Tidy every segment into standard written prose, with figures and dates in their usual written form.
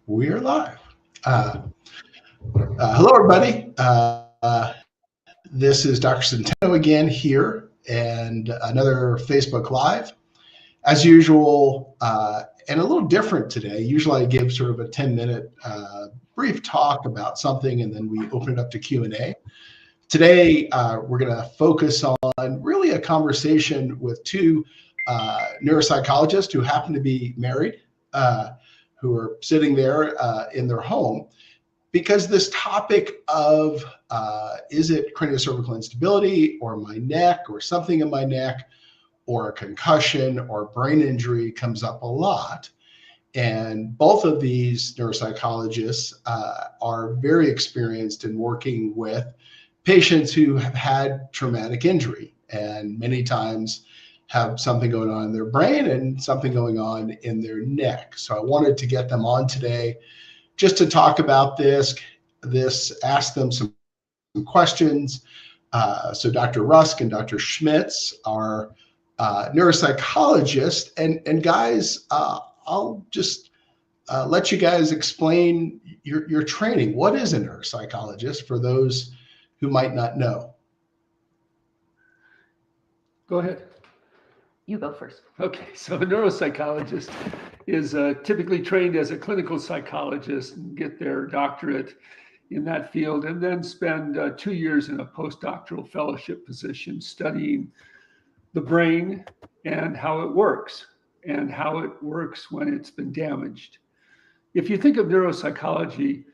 We're live. Hello, everybody. This is Dr. Centeno again here, and another Facebook Live. As usual, and a little different today. Usually I give sort of a 10-minute brief talk about something, and then we open it up to Q&A. Today, we're going to focus on really a conversation with two neuropsychologists who happen to be married, who are sitting there in their home, because this topic of is it craniocervical instability or my neck or something in my neck or a concussion or brain injury comes up a lot. And both of these neuropsychologists are very experienced in working with patients who have had traumatic injury and many times have something going on in their brain and something going on in their neck. So I wanted to get them on today just to talk about this, ask them some questions. So Dr. Rusk and Dr. Schmitz are neuropsychologists. And guys, I'll just let you guys explain your training. What is a neuropsychologist for those who might not know? Go ahead. You go first. Okay, so a neuropsychologist is typically trained as a clinical psychologist and get their doctorate in that field, and then spend 2 years in a postdoctoral fellowship position studying the brain and how it works when it's been damaged. If you think of neuropsychology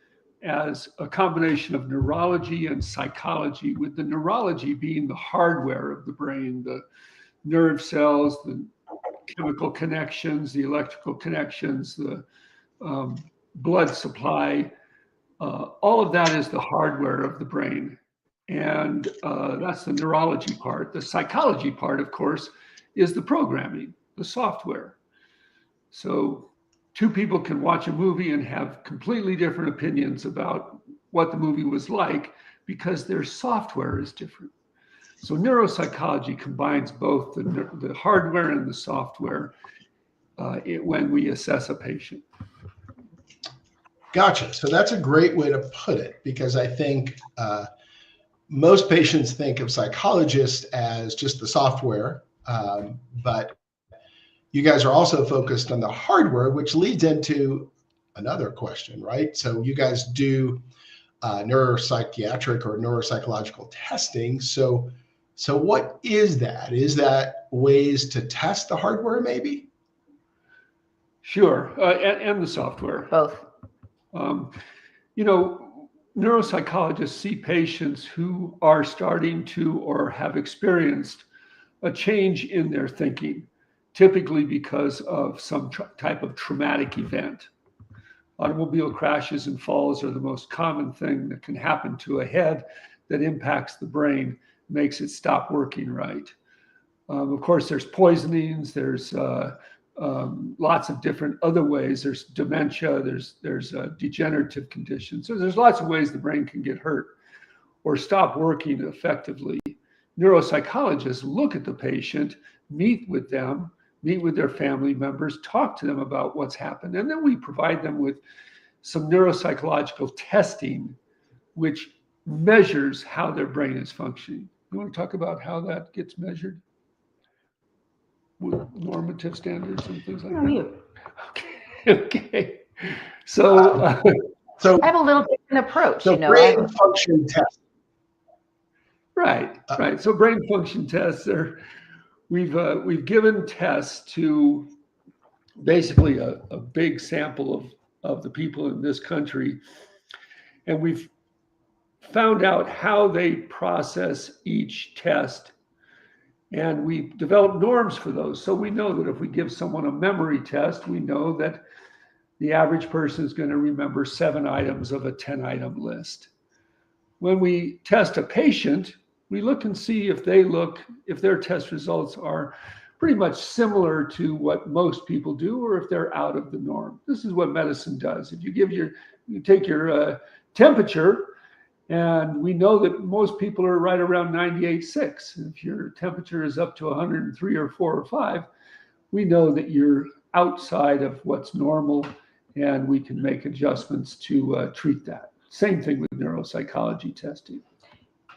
as a combination of neurology and psychology, with the neurology being the hardware of the brain, the nerve cells, the chemical connections, the electrical connections, the blood supply, all of that is the hardware of the brain. And that's the neurology part. The psychology part, of course, is the programming, the software. So two people can watch a movie and have completely different opinions about what the movie was like because their software is different. So neuropsychology combines both the hardware and the software when we assess a patient. Gotcha. So that's a great way to put it, because I think most patients think of psychologists as just the software, but you guys are also focused on the hardware, which leads into another question, right? So you guys do neuropsychiatric or neuropsychological testing. So what is that? Is that ways to test the hardware maybe? Sure, and the software. Both. Neuropsychologists see patients who are starting to or have experienced a change in their thinking, typically because of some type of traumatic event. Automobile crashes and falls are the most common thing that can happen to a head that impacts the brain, makes it stop working right. Of course, there's poisonings, there's lots of different other ways. There's dementia, there's degenerative conditions. So there's lots of ways the brain can get hurt or stop working effectively. Neuropsychologists look at the patient, meet with them, meet with their family members, talk to them about what's happened, and then we provide them with some neuropsychological testing, which measures how their brain is functioning. You want to talk about how that gets measured with normative standards and things like that? Okay. So I have a little different approach. So brain function test. Right. So brain function tests are, we've given tests to basically a big sample of the people in this country, and we've found out how they process each test, and we developed norms for those. So we know that if we give someone a memory test, we know that the average person is going to remember 7 items of a 10-item list. When we test a patient, we look and see if their test results are pretty much similar to what most people do, or if they're out of the norm. This is what medicine does. If you take your temperature, and we know that most people are right around 98.6. If your temperature is up to 103 or 4 or 5, we know that you're outside of what's normal and we can make adjustments to treat that. Same thing with neuropsychology testing.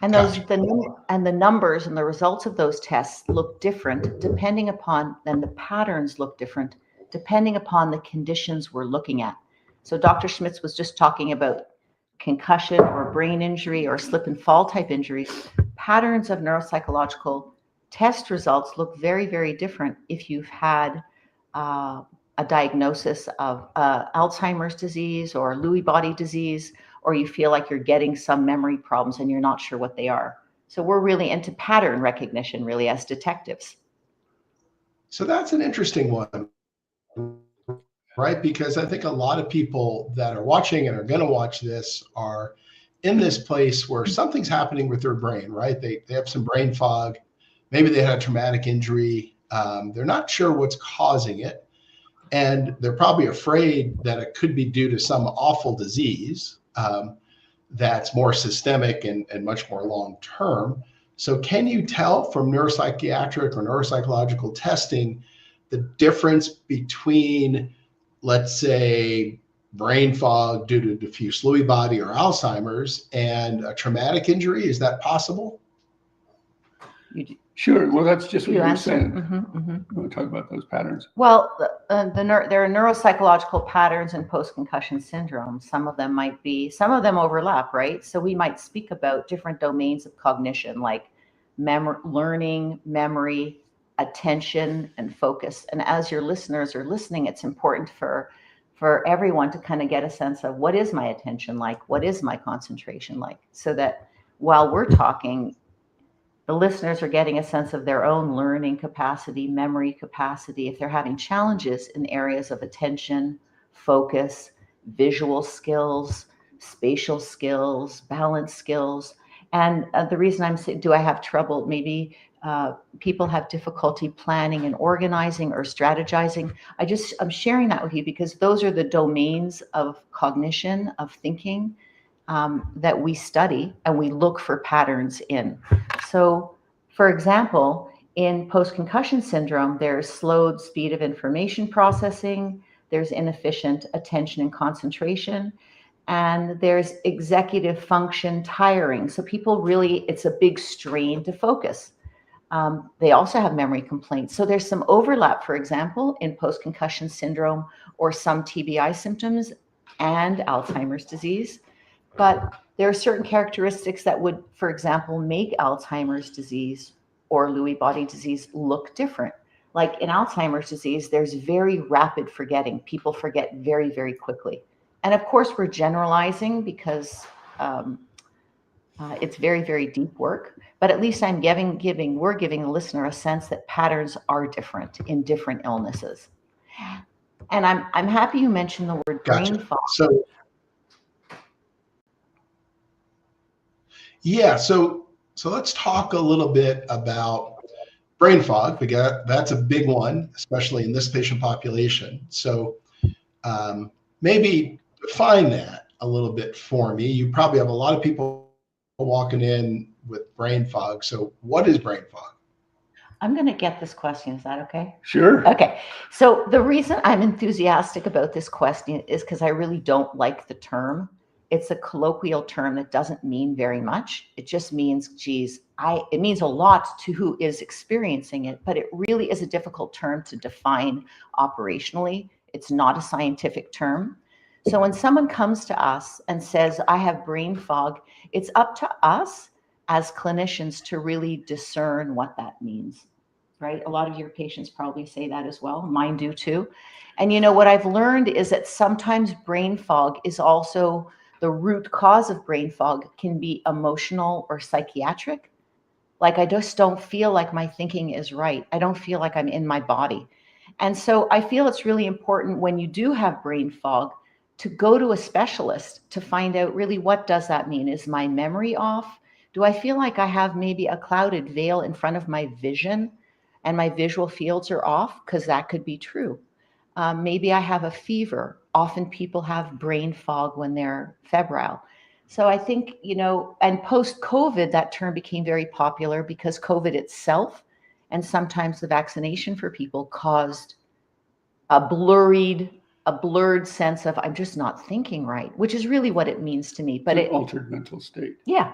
And the numbers and the results of those tests look different depending upon, and the patterns look different depending upon the conditions we're looking at. So Dr. Schmitz was just talking about concussion or brain injury or slip and fall type injuries. Patterns of neuropsychological test results look very, very different if you've had a diagnosis of Alzheimer's disease or Lewy body disease, or you feel like you're getting some memory problems and you're not sure what they are. So we're really into pattern recognition, really, as detectives. So that's an interesting one, right? Because I think a lot of people that are watching and are going to watch this are in this place where something's happening with their brain, right? They have some brain fog. Maybe they had a traumatic injury. They're not sure what's causing it. And they're probably afraid that it could be due to some awful disease that's more systemic and much more long-term. So can you tell from neuropsychiatric or neuropsychological testing the difference between, let's say, brain fog due to diffuse Lewy body or Alzheimer's and a traumatic injury? Is that possible? Sure. Well, that's just what you were saying. You want to talk about those patterns? Well, there are neuropsychological patterns in post-concussion syndrome. Some of them overlap, right? So we might speak about different domains of cognition, like learning, memory, attention, and focus. And as your listeners are listening, it's important for everyone to kind of get a sense of what is my attention like, what is my concentration like, so that while we're talking, the listeners are getting a sense of their own learning capacity, memory capacity, if they're having challenges in areas of attention, focus, visual skills, spatial skills, balance skills. And the reason I'm saying, do I have trouble? Maybe people have difficulty planning and organizing or strategizing. I'm sharing that with you because those are the domains of cognition, of thinking, that we study and we look for patterns in. So, for example, in post-concussion syndrome, there's slowed speed of information processing, there's inefficient attention and concentration, and there's executive function tiring. So people really, it's a big strain to focus. They also have memory complaints. So there's some overlap, for example, in post-concussion syndrome or some TBI symptoms and Alzheimer's disease. But there are certain characteristics that would, for example, make Alzheimer's disease or Lewy body disease look different. Like in Alzheimer's disease, there's very rapid forgetting. People forget very, very quickly. And of course, we're generalizing because it's very, very deep work. But at least we're giving the listener a sense that patterns are different in different illnesses. And I'm happy you mentioned the word brain fog. So let's talk a little bit about brain fog, because that's a big one, especially in this patient population. So maybe define that a little bit for me. You probably have a lot of people walking in with brain fog. So what is brain fog? I'm going to get this question. Is that okay? Sure. Okay. So the reason I'm enthusiastic about this question is because I really don't like the term. It's a colloquial term that doesn't mean very much. It just means, geez, it means a lot to who is experiencing it, but it really is a difficult term to define operationally. It's not a scientific term. So when someone comes to us and says, I have brain fog, it's up to us as clinicians to really discern what that means, right? A lot of your patients probably say that as well. Mine do too. And you know, what I've learned is that sometimes brain fog is also the root cause of brain fog can be emotional or psychiatric. Like I just don't feel like my thinking is right. I don't feel like I'm in my body. And so I feel it's really important when you do have brain fog to go to a specialist to find out really what does that mean? Is my memory off? Do I feel like I have maybe a clouded veil in front of my vision and my visual fields are off? Because that could be true. Maybe I have a fever. Often people have brain fog when they're febrile. So I think, you know, and post-COVID, that term became very popular because COVID itself and sometimes the vaccination for people caused a blurred a blurred sense of I'm just not thinking right, which is really what it means to me. But It's an altered mental state. Yeah.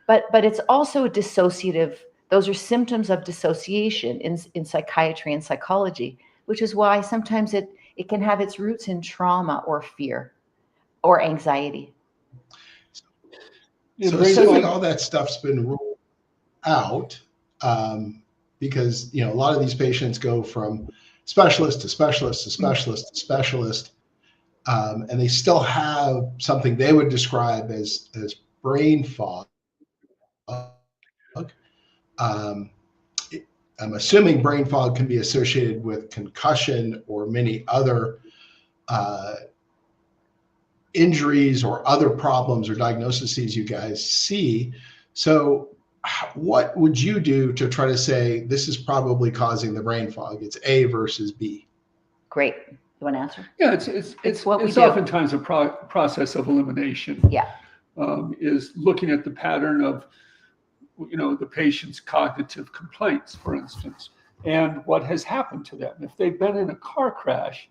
But it's also a dissociative. Those are symptoms of dissociation in psychiatry and psychology, which is why sometimes it can have its roots in trauma or fear or anxiety. So assuming all that stuff's been ruled out, because a lot of these patients go from specialist to specialist to specialist to specialist, and they still have something they would describe as brain fog. I'm assuming brain fog can be associated with concussion or many other injuries or other problems or diagnoses you guys see. So what would you do to try to say this is probably causing the brain fog? It's A versus B. Great. You want to answer? Yeah, it's what we do. oftentimes a process of elimination. Yeah. Is looking at the pattern of, the patient's cognitive complaints, for instance, and what has happened to them. If they've been in a car crash,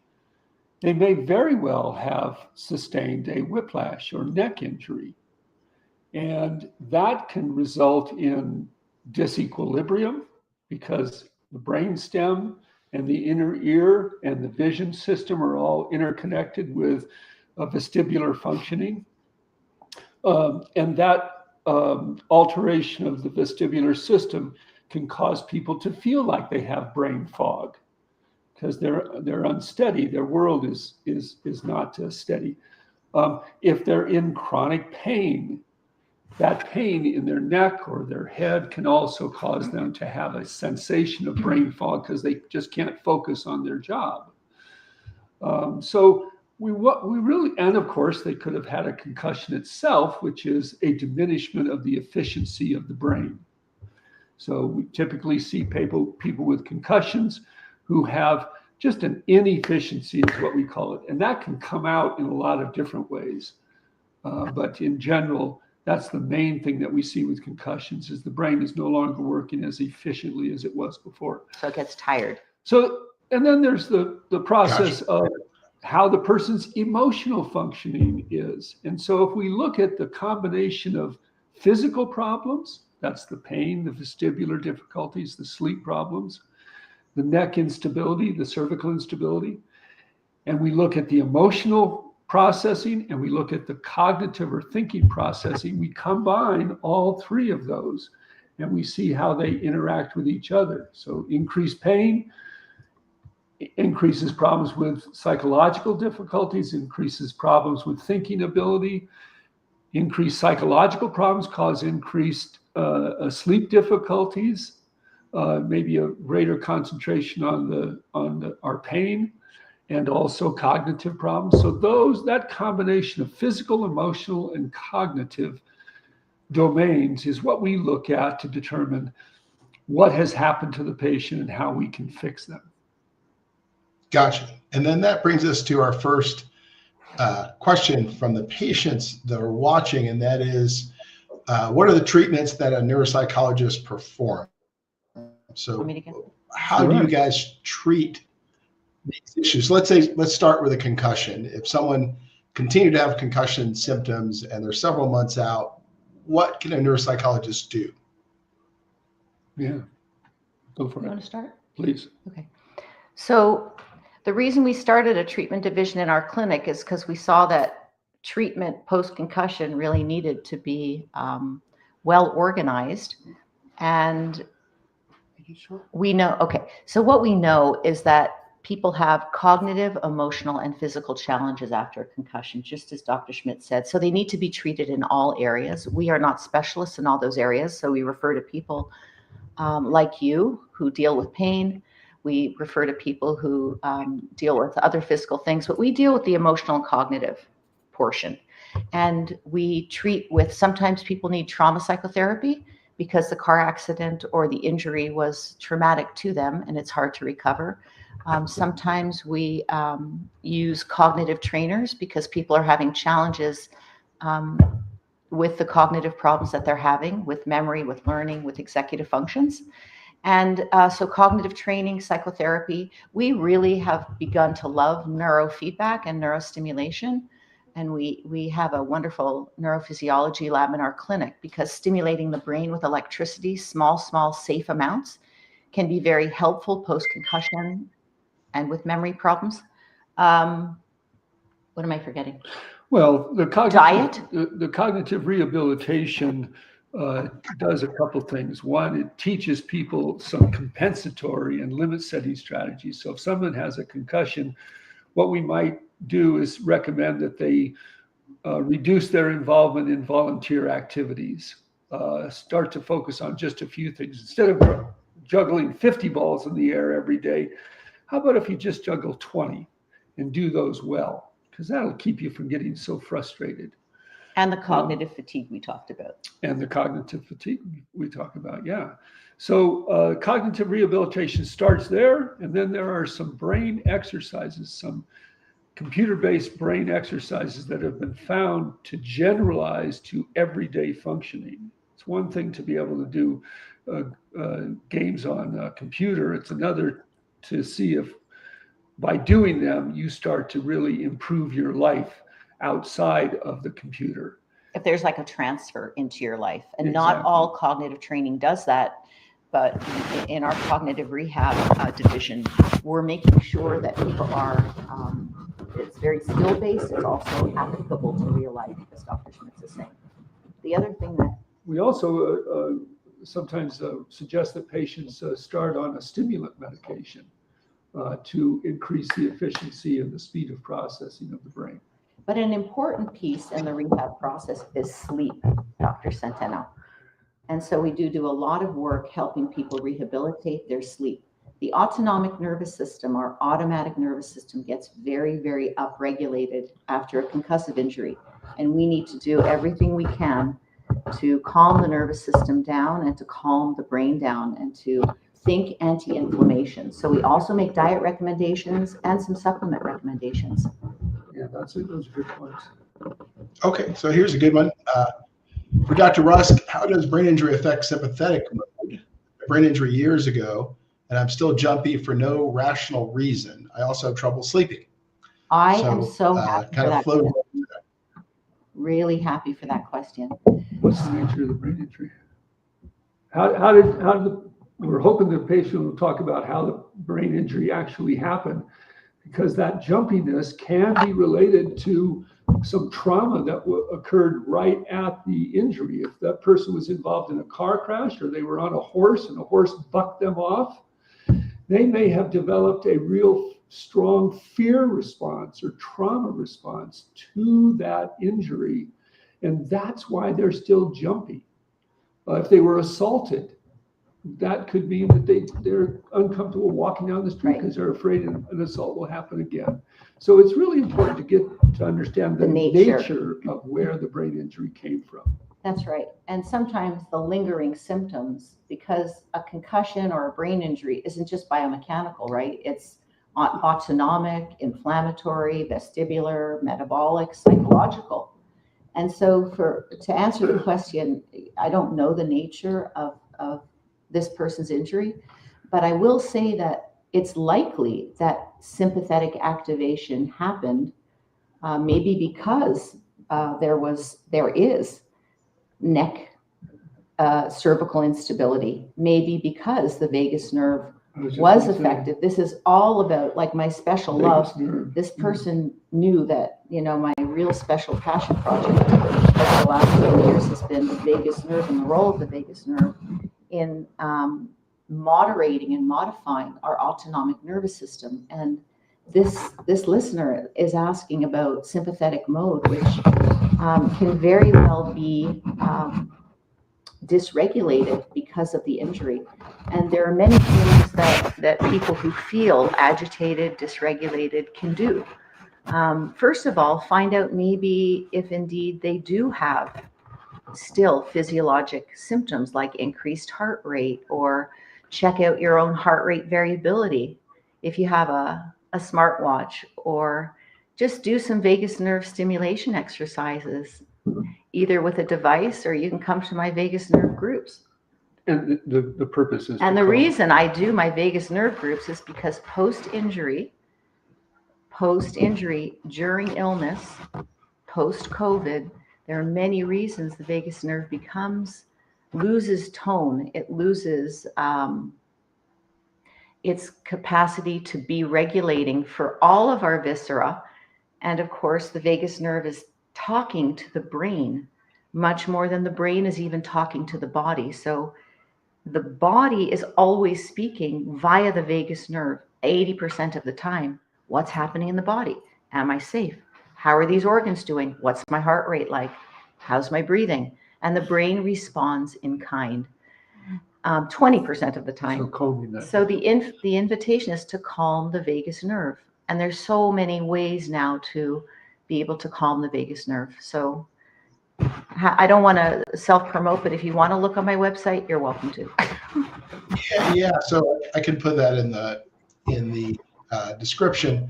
they may very well have sustained a whiplash or neck injury. And that can result in disequilibrium because the brainstem and the inner ear and the vision system are all interconnected with vestibular functioning. And that alteration of the vestibular system can cause people to feel like they have brain fog because they're unsteady. Their world is not steady. If they're in chronic pain, that pain in their neck or their head can also cause them to have a sensation of brain fog because they just can't focus on their job. So we really, and of course, they could have had a concussion itself, which is a diminishment of the efficiency of the brain. So we typically see people with concussions who have just an inefficiency is what we call it. And that can come out in a lot of different ways. But in general, that's the main thing that we see with concussions is the brain is no longer working as efficiently as it was before. So it gets tired. So, and then there's the process Gotcha. of how the person's emotional functioning is. And so if we look at the combination of physical problems, that's the pain, the vestibular difficulties, the sleep problems, the neck instability, the cervical instability, and we look at the emotional processing and we look at the cognitive or thinking processing, we combine all three of those and we see how they interact with each other. So increased pain increases problems with psychological difficulties, increases problems with thinking ability, increased psychological problems cause increased sleep difficulties, maybe a greater concentration on our pain, and also cognitive problems. So that combination of physical, emotional, and cognitive domains is what we look at to determine what has happened to the patient and how we can fix them. Gotcha. And then that brings us to our first question from the patients that are watching, and that is, what are the treatments that a neuropsychologist performs? So how do you guys treat these issues? Let's start with a concussion. If someone continued to have concussion symptoms and they're several months out, what can a neuropsychologist do? Yeah, go for it. You want to start? Please. Okay. So the reason we started a treatment division in our clinic is because we saw that treatment post-concussion really needed to be well organized. And we know, okay, so what we know is that people have cognitive, emotional, and physical challenges after a concussion, just as Dr. Schmitz said. So they need to be treated in all areas. We are not specialists in all those areas, so we refer to people like you who deal with pain. We refer to people who deal with other physical things, but we deal with the emotional and cognitive portion. And we treat with, sometimes people need trauma psychotherapy because the car accident or the injury was traumatic to them and it's hard to recover. Sometimes we use cognitive trainers because people are having challenges with the cognitive problems that they're having with memory, with learning, with executive functions. And so cognitive training, psychotherapy, we really have begun to love neurofeedback and neurostimulation. And we have a wonderful neurophysiology lab in our clinic, because stimulating the brain with electricity, small, safe amounts, can be very helpful post-concussion and with memory problems. What am I forgetting? Well, Diet? The cognitive rehabilitation does a couple things. One, it teaches people some compensatory and limit setting strategies. So if someone has a concussion, what we might do is recommend that they reduce their involvement in volunteer activities, start to focus on just a few things. Instead of juggling 50 balls in the air every day, how about if you just juggle 20 and do those well? Because that'll keep you from getting so frustrated. And the cognitive fatigue we talked about. And the cognitive fatigue we talk about, yeah. So cognitive rehabilitation starts there, and then there are some brain exercises, some computer-based brain exercises that have been found to generalize to everyday functioning. It's one thing to be able to do games on a computer. It's another to see if by doing them, you start to really improve your life outside of the computer. If there's like a transfer into your life, and Exactly. Not all cognitive training does that, but in our cognitive rehab division, we're making sure that people are, it's very skill-based, it's also applicable to real life, as Dr. Schmitz is saying. The other thing that we also sometimes suggest that patients start on a stimulant medication to increase the efficiency and the speed of processing of the brain. But an important piece in the rehab process is sleep, Dr. Centeno. And so we do a lot of work helping people rehabilitate their sleep. The autonomic nervous system, our automatic nervous system, gets very, very upregulated after a concussive injury. And we need to do everything we can to calm the nervous system down and to calm the brain down and to think anti-inflammation. So we also make diet recommendations and some supplement recommendations. Yeah, that's it. Those are good points. Okay, so here's a good one. For Dr. Rusk, how does brain injury affect sympathetic mode? Brain injury years ago, and I'm still jumpy for no rational reason. I also have trouble sleeping. I am so happy for that. Floating. Really happy for that question. What's the nature of the brain injury? How did we're hoping the patient will talk about how the brain injury actually happened, because that jumpiness can be related to some trauma that occurred right at the injury. If that person was involved in a car crash, or they were on a horse and a horse bucked them off, they may have developed a real strong fear response or trauma response to that injury. And that's why they're still jumpy. If they were assaulted, that could mean that they're uncomfortable walking down the street because they're afraid an assault will happen again. So it's really important to get to understand the nature of where the brain injury came from. That's right. And sometimes the lingering symptoms, because a concussion or a brain injury isn't just biomechanical, right? It's autonomic, inflammatory, vestibular, metabolic, psychological. And so to answer the question, I don't know the nature of this person's injury, but I will say that it's likely that sympathetic activation happened, maybe because there is neck cervical instability, maybe because the vagus nerve was affected. This is all about, like, my special love. This person knew that, my real special passion project over the last 10 years has been the vagus nerve and the role of the vagus nerve in moderating and modifying our autonomic nervous system. And this listener is asking about sympathetic mode, which can very well be dysregulated because of the injury. And there are many things that people who feel agitated, dysregulated can do. First of all, find out maybe if indeed they do have still physiologic symptoms like increased heart rate, or check out your own heart rate variability if you have a smartwatch, or just do some vagus nerve stimulation exercises, either with a device or you can come to my vagus nerve groups. And the purpose is. And the reason I do my vagus nerve groups is because post-injury, during illness, post-COVID, there are many reasons the vagus nerve loses tone. It loses its capacity to be regulating for all of our viscera. And of course, the vagus nerve is talking to the brain much more than the brain is even talking to the body. So the body is always speaking via the vagus nerve 80% of the time. What's happening in the body? Am I safe? How are these organs doing? What's my heart rate like? How's my breathing? And the brain responds in kind 20% of the time. So calming that. So the invitation is to calm the vagus nerve. And there's so many ways now to be able to calm the vagus nerve. So I don't want to self-promote, but if you want to look on my website, you're welcome to. Yeah. So I can put that in the description.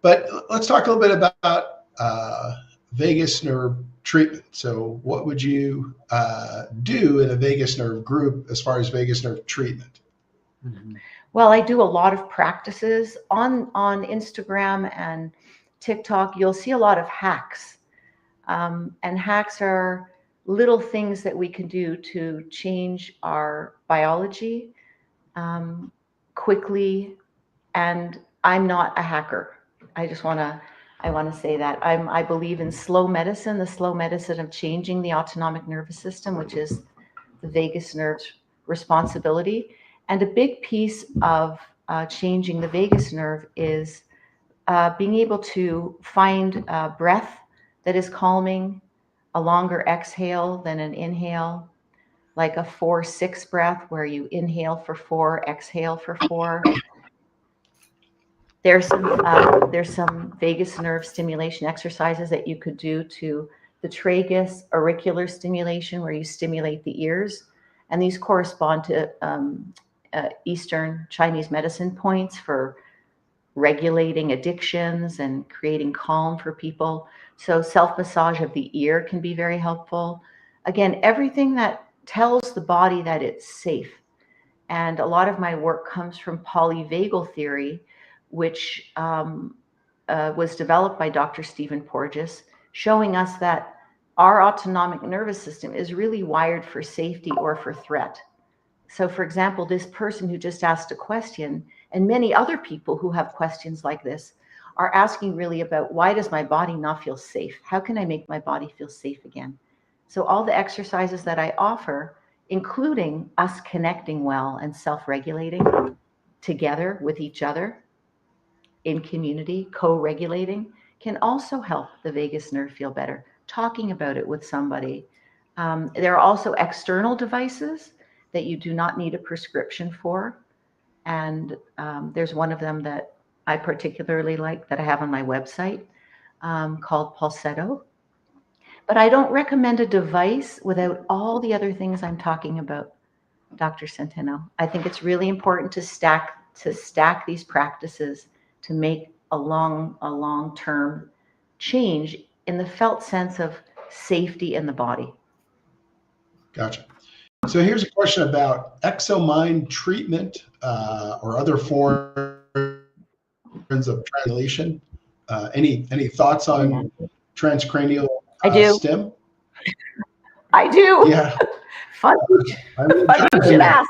But let's talk a little bit about vagus nerve treatment. So what would you do in a vagus nerve group as far as vagus nerve treatment? Mm-hmm. Well, I do a lot of practices on Instagram and TikTok. You'll see a lot of hacks. And hacks are little things that we can do to change our biology quickly. And I'm not a hacker. I want to say that I believe in slow medicine, the slow medicine of changing the autonomic nervous system, which is the vagus nerve's responsibility. And a big piece of changing the vagus nerve is being able to find breath that is calming, a longer exhale than an inhale, like a 4-6 breath where you inhale for 4, exhale for 4. There's some vagus nerve stimulation exercises that you could do to the tragus auricular stimulation, where you stimulate the ears, and these correspond to Eastern Chinese medicine points for regulating addictions and creating calm for people. So self-massage of the ear can be very helpful. Again, everything that tells the body that it's safe. And a lot of my work comes from polyvagal theory, which was developed by Dr. Stephen Porges, showing us that our autonomic nervous system is really wired for safety or for threat. So for example, this person who just asked a question, and many other people who have questions like this, are asking really about, why does my body not feel safe? How can I make my body feel safe again? So all the exercises that I offer, including us connecting well and self-regulating together with each other in community, co-regulating, can also help the vagus nerve feel better. Talking about it with somebody. There are also external devices that you do not need a prescription for. And there's one of them that I particularly like that I have on my website called Pulsetto. But I don't recommend a device without all the other things I'm talking about, Dr. Centeno. I think it's really important to stack these practices to make a long-term change in the felt sense of safety in the body. Gotcha. So here's a question about exomind treatment or other forms of triangulation. Any thoughts on transcranial stim? I do. Yeah. Funny you should ask.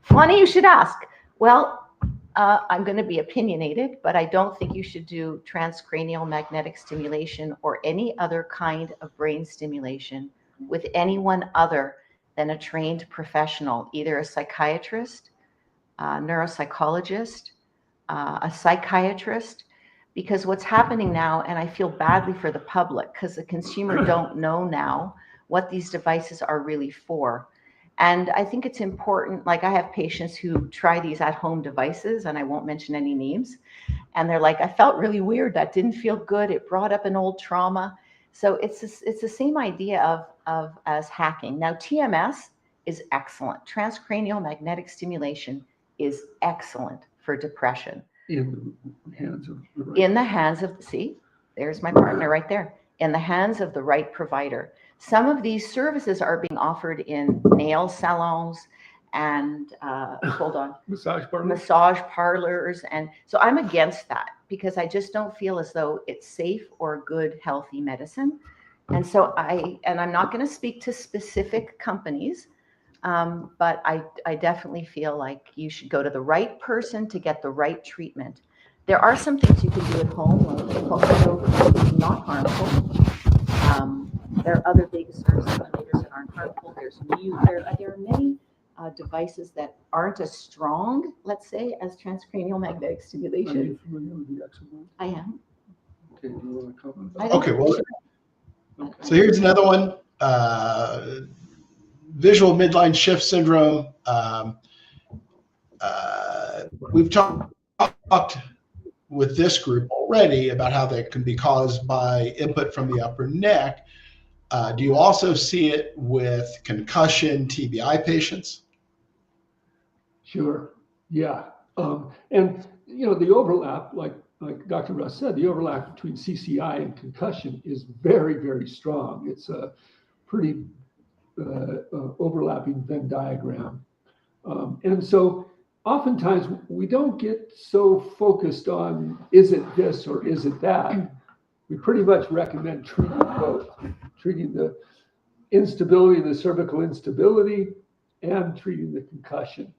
Funny you should ask. Well, I'm going to be opinionated, but I don't think you should do transcranial magnetic stimulation or any other kind of brain stimulation with anyone other than a trained professional, either a psychiatrist, a neuropsychologist, a psychiatrist, because what's happening now, and I feel badly for the public because the consumer don't know now what these devices are really for. And I think it's important, like I have patients who try these at-home devices, and I won't mention any names, and they're like, I felt really weird, that didn't feel good, it brought up an old trauma. So it's the same idea as hacking. Now, TMS is excellent. Transcranial magnetic stimulation is excellent for depression. In the hands of the right. In the hands of, see, there's my partner right there. In the hands of the right provider. Some of these services are being offered in nail salons and massage parlors. And so I'm against that because I just don't feel as though it's safe or good, healthy medicine. And so I'm not going to speak to specific companies, but I definitely feel like you should go to the right person to get the right treatment. There are some things you can do at home, like not harmful. There are other vagus nerve stimulators that aren't harmful. There are many devices that aren't as strong, let's say, as transcranial magnetic stimulation. Are you familiar with the exomold? I am. Okay, do you want to comment? Okay, well, so here's another one. Visual midline shift syndrome. We've talked with this group already about how that can be caused by input from the upper neck. Do you also see it with concussion TBI patients? Sure. Yeah. And the overlap, like Dr. Rusk said, the overlap between CCI and concussion is very, very strong. It's a pretty overlapping Venn diagram. And so oftentimes we don't get so focused on, is it this or is it that? We pretty much recommend treating both, treating the instability, the cervical instability, and treating the concussion.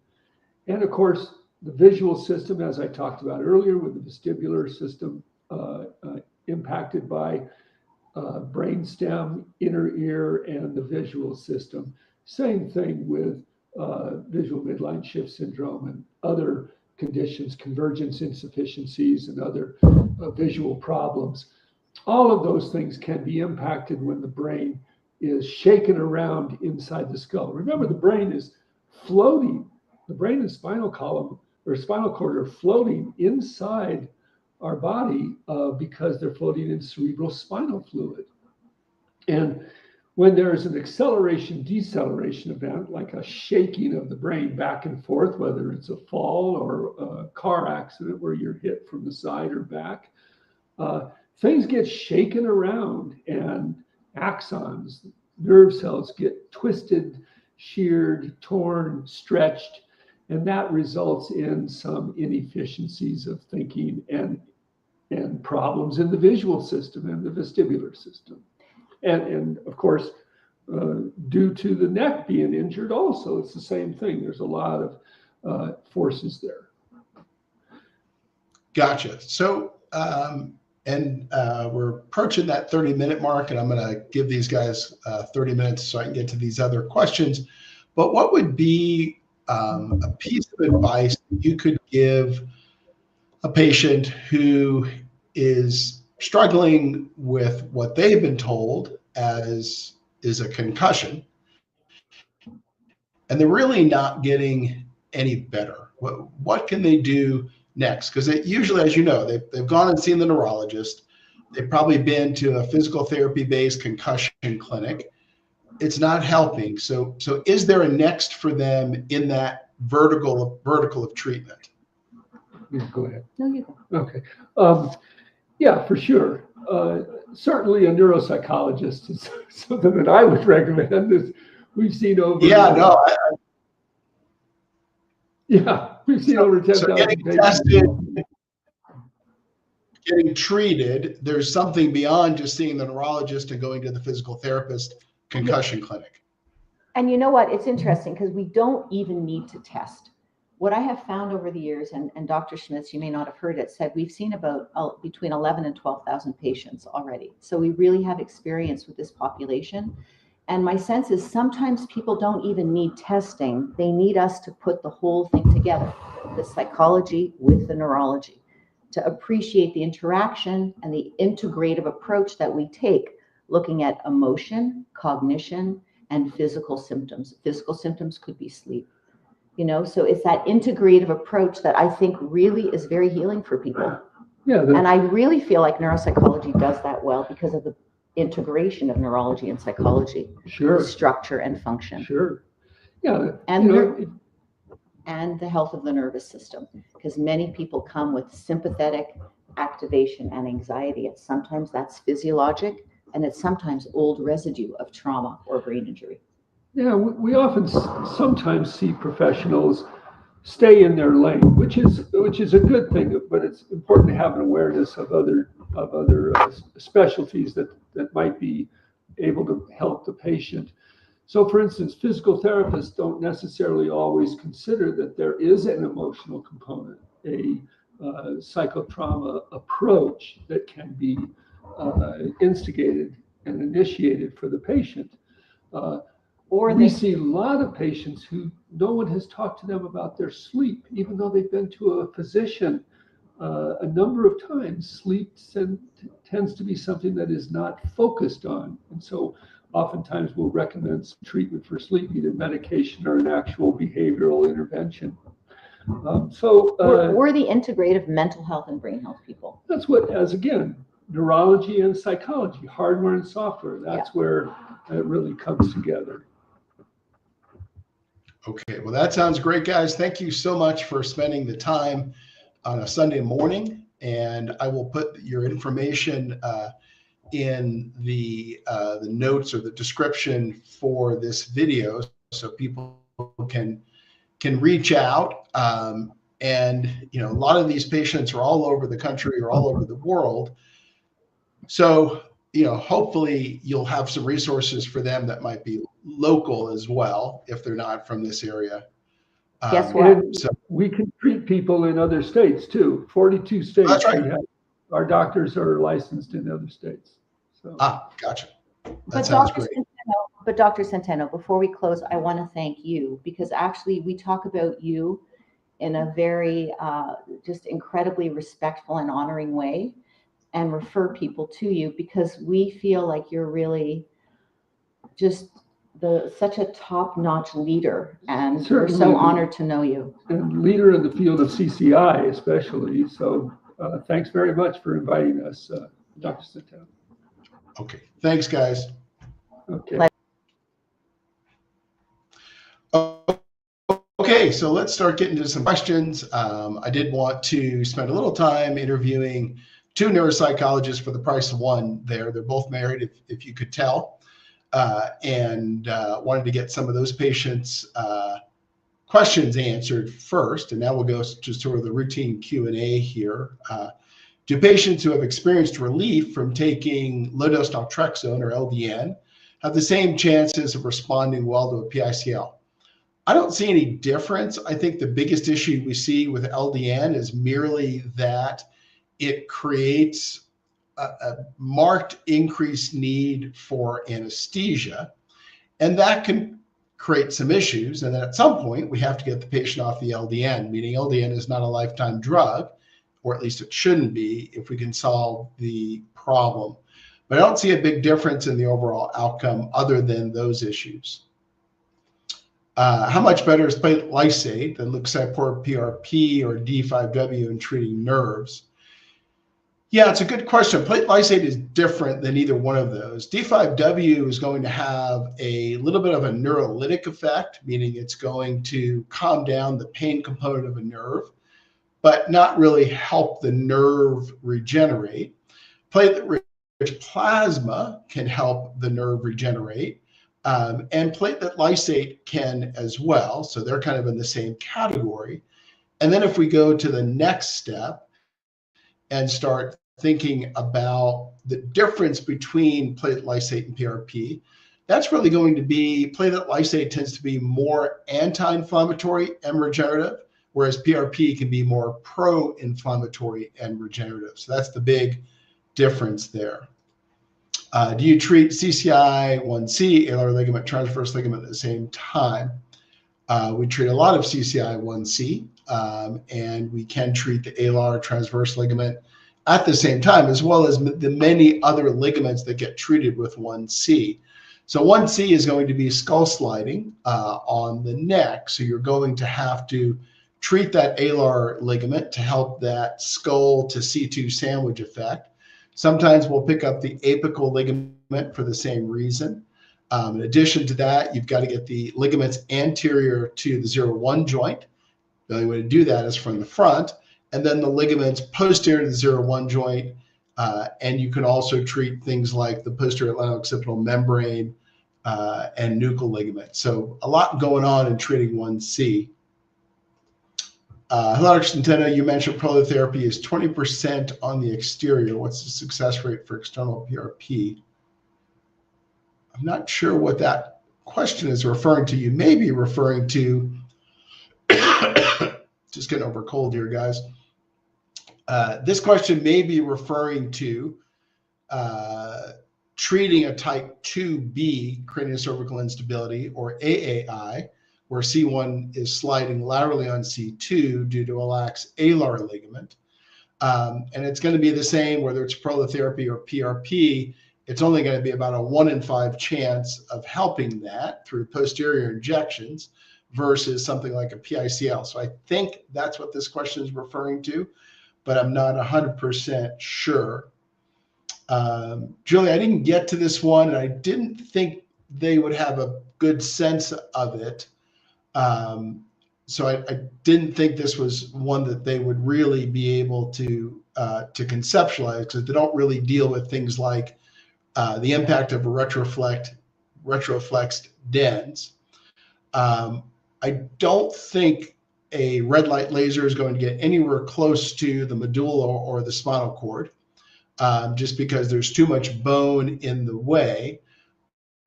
And of course, the visual system, as I talked about earlier, with the vestibular system impacted by brainstem, inner ear, and the visual system. Same thing with visual midline shift syndrome and other conditions, convergence insufficiencies, and other visual problems. All of those things can be impacted when the brain is shaken around inside the skull. Remember, the brain is floating. The brain and spinal column or spinal cord are floating inside our body because they're floating in cerebral spinal fluid. And when there's an acceleration deceleration event, like a shaking of the brain back and forth, whether it's a fall or a car accident where you're hit from the side or back, things get shaken around and axons, nerve cells get twisted, sheared, torn, stretched, and that results in some inefficiencies of thinking and problems in the visual system and the vestibular system. And of course, due to the neck being injured also, it's the same thing. There's a lot of forces there. Gotcha. So, we're approaching that 30-minute mark, and I'm going to give these guys 30 minutes so I can get to these other questions. But what would be a piece of advice that you could give a patient who is struggling with what they've been told as is a concussion, and they're really not getting any better? What can they do next? Because usually, as you know, they've gone and seen the neurologist. They've probably been to a physical therapy-based concussion clinic. It's not helping. So is there a next for them in that vertical of treatment? Go ahead. No, you go. Okay. Yeah, for sure. Certainly a neuropsychologist is something that I would recommend. Is we've seen over. Yeah, no. We've seen over 10,000 so getting patients. tested, getting treated, there's something beyond just seeing the neurologist and going to the physical therapist concussion clinic. And you know what? It's interesting because we don't even need to test. What I have found over the years, and Dr. Schmitz, you may not have heard it, said we've seen about between 11 and 12,000 patients already. So we really have experience with this population. And my sense is sometimes people don't even need testing. They need us to put the whole thing together, the psychology with the neurology, to appreciate the interaction and the integrative approach that we take, looking at emotion, cognition, and physical symptoms. Physical symptoms could be sleep. So it's that integrative approach that I think really is very healing for people. Yeah. And I really feel like neuropsychology does that well because of the integration of neurology and psychology, Sure. the structure and function. Sure. Yeah. And the health of the nervous system, because many people come with sympathetic activation and anxiety. And sometimes that's physiologic, and it's sometimes old residue of trauma or brain injury. Yeah, we often sometimes see professionals stay in their lane, which is a good thing, but it's important to have an awareness of other specialties that might be able to help the patient. So, for instance, physical therapists don't necessarily always consider that there is an emotional component, a psychotrauma approach that can be instigated and initiated for the patient. We see a lot of patients who no one has talked to them about their sleep, even though they've been to a physician a number of times. Sleep tends to be something that is not focused on. And so oftentimes we'll recommend some treatment for sleep, either medication or an actual behavioral intervention. We're the integrative mental health and brain health people. That's what, as again, neurology and psychology, hardware and software, that's where it really comes together. Okay, well, that sounds great, guys. Thank you so much for spending the time on a Sunday morning, and I will put your information in the notes or the description for this video, so people can reach out. And you know, a lot of these patients are all over the country or all over the world, so you know, hopefully you'll have some resources for them that might be local as well if they're not from this area. Guess what? So we can treat people in other states too. 42 states. That's right. Our doctors are licensed in other states. So. Gotcha. But Dr. Centeno, before we close, I want to thank you, because actually we talk about you in a very just incredibly respectful and honoring way, and refer people to you because we feel like you're really just such a top-notch leader, and Certainly. we're so honored to know you. And leader in the field of CCI especially. So thanks very much for inviting us, Dr. Centeno. Okay, thanks, guys. Okay. Okay, so let's start getting to some questions. I did want to spend a little time interviewing two neuropsychologists for the price of one there. They're both married, if you could tell, and wanted to get some of those patients' questions answered first. And now we'll go to sort of the routine Q&A here. Do patients who have experienced relief from taking low-dose naltrexone or LDN have the same chances of responding well to a PICL? I don't see any difference. I think the biggest issue we see with LDN is merely that it creates a marked increased need for anesthesia, and that can create some issues. And then at some point, we have to get the patient off the LDN, meaning LDN is not a lifetime drug, or at least it shouldn't be if we can solve the problem. But I don't see a big difference in the overall outcome other than those issues. How much better is platelet lysate than Lysate PRP or D5W in treating nerves? Yeah, it's a good question. Platelet lysate is different than either one of those. D5W is going to have a little bit of a neurolytic effect, meaning it's going to calm down the pain component of a nerve, but not really help the nerve regenerate. Platelet-rich plasma can help the nerve regenerate, and platelet lysate can as well. So they're kind of in the same category. And then if we go to the next step and start thinking about the difference between platelet lysate and PRP, that's really going to be platelet lysate tends to be more anti-inflammatory and regenerative, whereas PRP can be more pro-inflammatory and regenerative. So that's the big difference there. Do you treat CCI 1C, alar ligament, transverse ligament at the same time? We treat a lot of CCI 1C, and we can treat the alar transverse ligament at the same time, as well as the many other ligaments that get treated with 1C. So 1C is going to be skull sliding on the neck. So you're going to have to treat that alar ligament to help that skull to C2 sandwich effect. Sometimes we'll pick up the apical ligament for the same reason. In addition to that, you've got to get the ligaments anterior to the 0-1 joint. The only way to do that is from the front. And then the ligaments posterior to the 0-1 joint And you can also treat things like the posterior atlanto-occipital membrane and nuchal ligament. So a lot going on in treating 1C. Hello, Dr. Centeno, you mentioned prolotherapy is 20% on the exterior. What's the success rate for external PRP? I'm not sure what that question is referring to. You may be referring to, just getting over a cold here, guys. This question may be referring to treating a type 2B craniocervical instability, or AAI, where C1 is sliding laterally on C2 due to a lax alar ligament. And it's going to be the same whether it's prolotherapy or PRP. It's only going to be about a 1 in 5 chance of helping that through posterior injections versus something like a PICL. So I think that's what this question is referring to, but I'm not 100% sure. Julie, I didn't get to this one, and I didn't think they would have a good sense of it. So I didn't think this was one that they would really be able to conceptualize, because they don't really deal with things like the impact of a retroflexed dens. I don't think a red light laser is going to get anywhere close to the medulla or the spinal cord, just because there's too much bone in the way.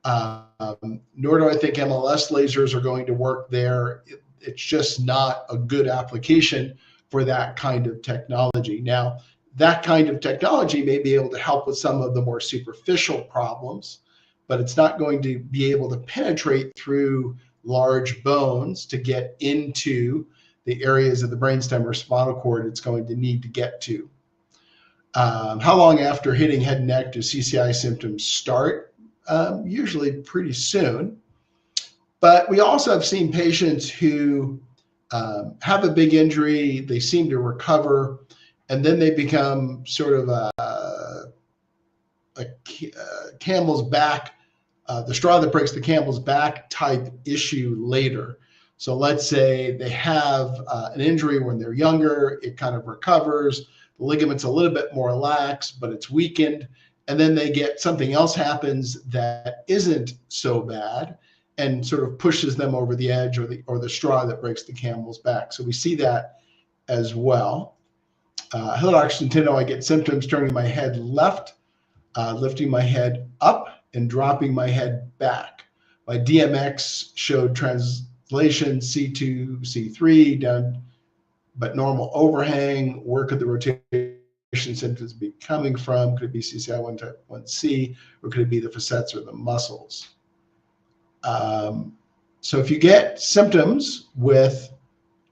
Nor do I think MLS lasers are going to work there. It's just not a good application for that kind of technology. Now, that kind of technology may be able to help with some of the more superficial problems, but it's not going to be able to penetrate through large bones to get into the areas of the brainstem or spinal cord it's going to need to get to. How long after hitting head and neck do CCI symptoms start? Usually pretty soon. But we also have seen patients who have a big injury, they seem to recover, and then they become sort of a camel's back, the straw that breaks the camel's back type issue later. So let's say they have an injury when they're younger, it kind of recovers, the ligament's a little bit more lax, but it's weakened, and then they get something else happens that isn't so bad and sort of pushes them over the edge, or the straw that breaks the camel's back. So we see that as well. Hello, Dr. Centeno, I get symptoms turning my head left, lifting my head up, and dropping my head back. My DMX showed translation C2, C3 down, but normal overhang. Where could the rotation symptoms be coming from? Could it be CCI 1 type 1C, or could it be the facets or the muscles? So if you get symptoms with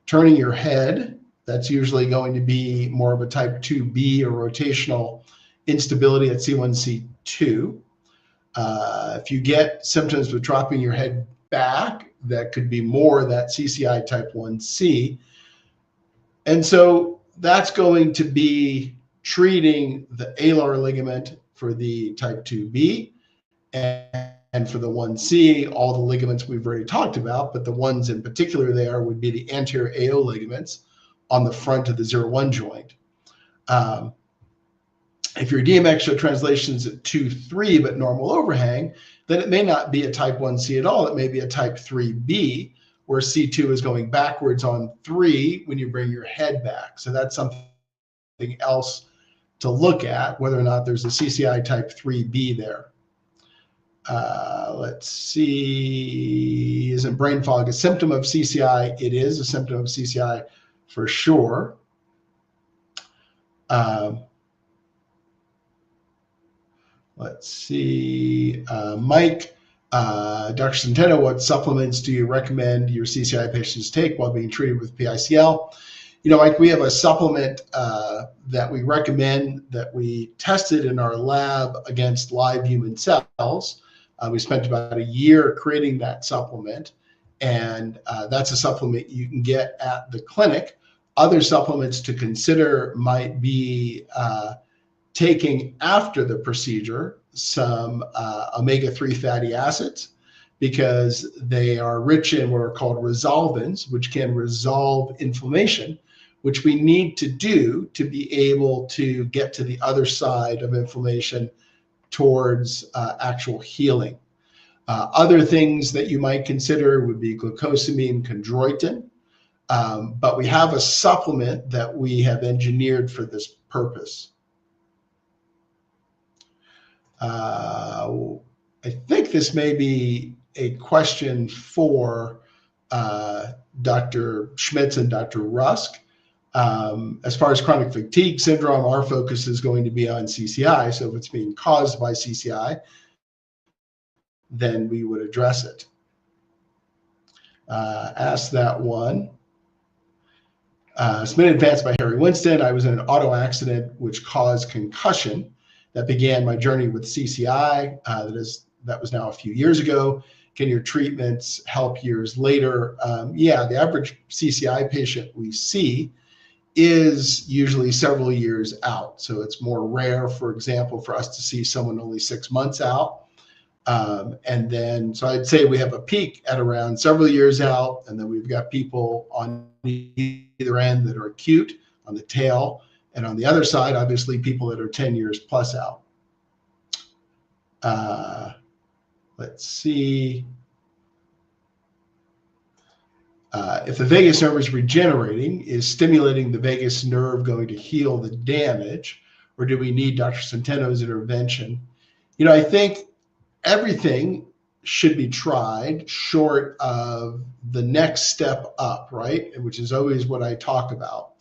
turning your head, that's usually going to be more of a type 2B or rotational instability at C1, C2. If you get symptoms with dropping your head back, that could be more that CCI type 1C. And so that's going to be treating the alar ligament for the type 2B, and for the 1C, all the ligaments we've already talked about, but the ones in particular there would be the anterior AO ligaments on the front of the 0-1 joint. If your DMX show translations at 2-3 but normal overhang, then it may not be a type 1C at all. It may be a type 3B, where C2 is going backwards on 3 when you bring your head back. So that's something else to look at, whether or not there's a CCI type 3B there. Let's see, isn't brain fog a symptom of CCI? It is a symptom of CCI for sure. Let's see, Mike, Dr. Centeno, what supplements do you recommend your CCI patients take while being treated with PICL? You know, Mike, we have a supplement that we recommend that we tested in our lab against live human cells. We spent about a year creating that supplement, and that's a supplement you can get at the clinic. Other supplements to consider might be taking after the procedure some omega-3 fatty acids, because they are rich in what are called resolvins, which can resolve inflammation, which we need to do to be able to get to the other side of inflammation towards actual healing. Other things that you might consider would be glucosamine chondroitin, but we have a supplement that we have engineered for this purpose. I think this may be a question for Dr. Schmitz and Dr. Rusk. As far as chronic fatigue syndrome, our focus is going to be on CCI. So if it's being caused by CCI, then we would address it. Ask that one. It's been advanced by Harry Winston. I was in an auto accident which caused concussion. That began my journey with CCI. That was now a few years ago. Can your treatments help years later? Yeah, the average CCI patient we see is usually several years out. So it's more rare, for example, for us to see someone only 6 months out. And then, so I'd say we have a peak at around several years out, and then we've got people on either end that are acute on the tail, and on the other side, obviously, people that are 10 years plus out. Let's see. If the vagus nerve is regenerating, is stimulating the vagus nerve going to heal the damage, or do we need Dr. Centeno's intervention? You know, I think everything should be tried short of the next step up, right? Which is always what I talk about.